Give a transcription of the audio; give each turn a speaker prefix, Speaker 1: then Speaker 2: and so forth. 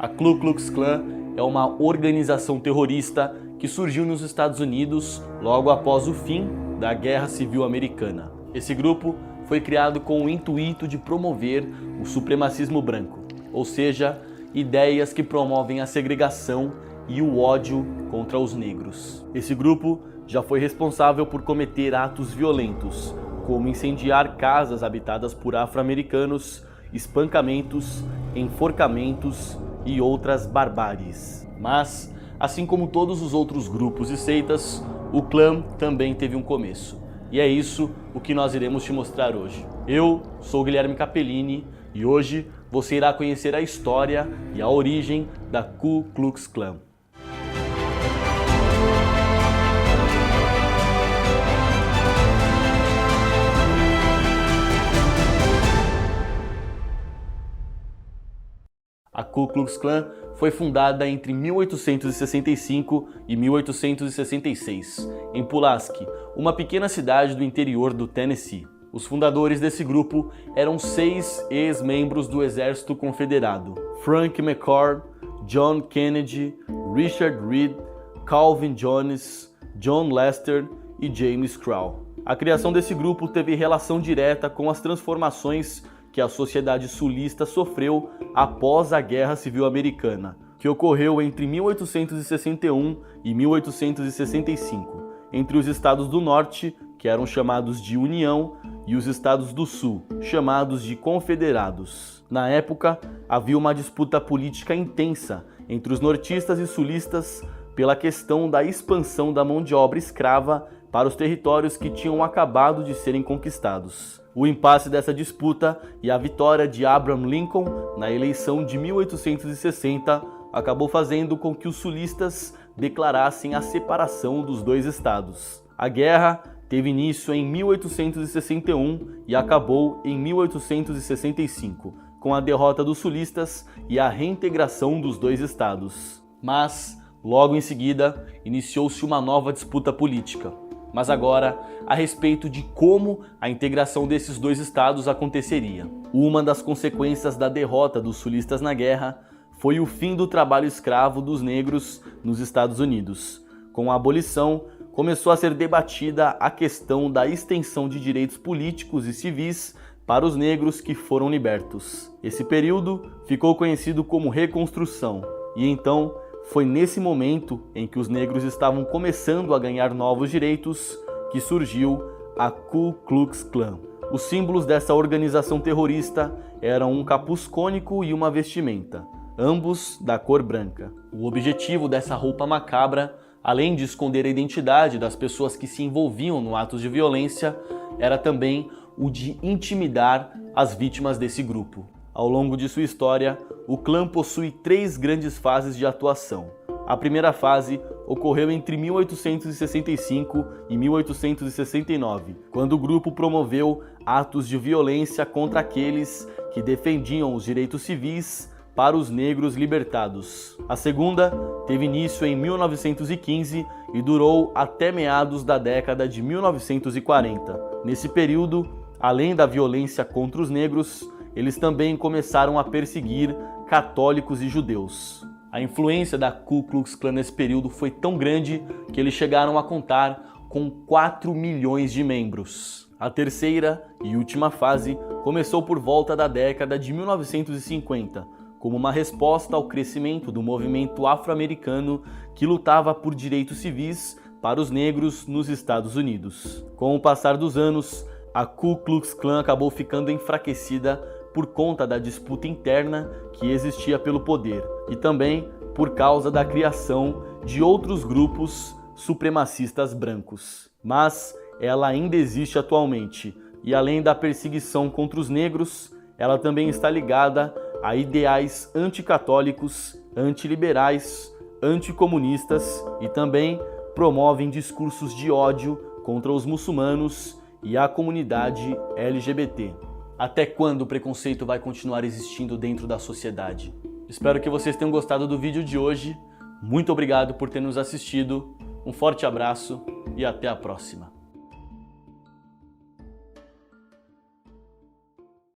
Speaker 1: A Ku Klux Klan é uma organização terrorista que surgiu nos Estados Unidos logo após o fim da Guerra Civil Americana. Esse grupo foi criado com o intuito de promover o supremacismo branco, ou seja, ideias que promovem a segregação e o ódio contra os negros. Esse grupo já foi responsável por cometer atos violentos, como incendiar casas habitadas por afro-americanos, espancamentos, enforcamentos e outras barbáries. Mas, assim como todos os outros grupos e seitas, o clã também teve um começo. E é isso o que nós iremos te mostrar hoje. Eu sou o Guilherme Capellini e hoje você irá conhecer a história e a origem da Ku Klux Klan. A Ku Klux Klan foi fundada entre 1865 e 1866, em Pulaski, uma pequena cidade do interior do Tennessee. Os fundadores desse grupo eram 6 ex-membros do Exército Confederado: Frank McCord, John Kennedy, Richard Reed, Calvin Jones, John Lester e James Crow. A criação desse grupo teve relação direta com as transformações que a sociedade sulista sofreu após a Guerra Civil Americana, que ocorreu entre 1861 e 1865, entre os estados do Norte, que eram chamados de União, e os estados do Sul, chamados de Confederados. Na época, havia uma disputa política intensa entre os nortistas e sulistas pela questão da expansão da mão de obra escrava para os territórios que tinham acabado de serem conquistados. O impasse dessa disputa e a vitória de Abraham Lincoln na eleição de 1860 acabou fazendo com que os sulistas declarassem a separação dos dois estados. A guerra teve início em 1861 e acabou em 1865, com a derrota dos sulistas e a reintegração dos dois estados. Mas, logo em seguida, iniciou-se uma nova disputa política. Mas agora, a respeito de como a integração desses dois estados aconteceria. Uma das consequências da derrota dos sulistas na guerra foi o fim do trabalho escravo dos negros nos Estados Unidos. Com a abolição, começou a ser debatida a questão da extensão de direitos políticos e civis para os negros que foram libertos. Esse período ficou conhecido como Reconstrução, e então foi nesse momento em que os negros estavam começando a ganhar novos direitos que surgiu a Ku Klux Klan. Os símbolos dessa organização terrorista eram um capuz cônico e uma vestimenta, ambos da cor branca. O objetivo dessa roupa macabra, além de esconder a identidade das pessoas que se envolviam no atos de violência, era também o de intimidar as vítimas desse grupo. Ao longo de sua história, o clã possui 3 grandes fases de atuação. A primeira fase ocorreu entre 1865 e 1869, quando o grupo promoveu atos de violência contra aqueles que defendiam os direitos civis para os negros libertados. A segunda teve início em 1915 e durou até meados da década de 1940. Nesse período, além da violência contra os negros, eles também começaram a perseguir católicos e judeus. A influência da Ku Klux Klan nesse período foi tão grande que eles chegaram a contar com 4 milhões de membros. A terceira e última fase começou por volta da década de 1950, como uma resposta ao crescimento do movimento afro-americano que lutava por direitos civis para os negros nos Estados Unidos. Com o passar dos anos, a Ku Klux Klan acabou ficando enfraquecida por conta da disputa interna que existia pelo poder e também por causa da criação de outros grupos supremacistas brancos. Mas ela ainda existe atualmente e, além da perseguição contra os negros, ela também está ligada a ideais anticatólicos, antiliberais, anticomunistas e também promovem discursos de ódio contra os muçulmanos e a comunidade LGBT. Até quando o preconceito vai continuar existindo dentro da sociedade? Espero que vocês tenham gostado do vídeo de hoje. Muito obrigado por ter nos assistido. Um forte abraço e até a próxima.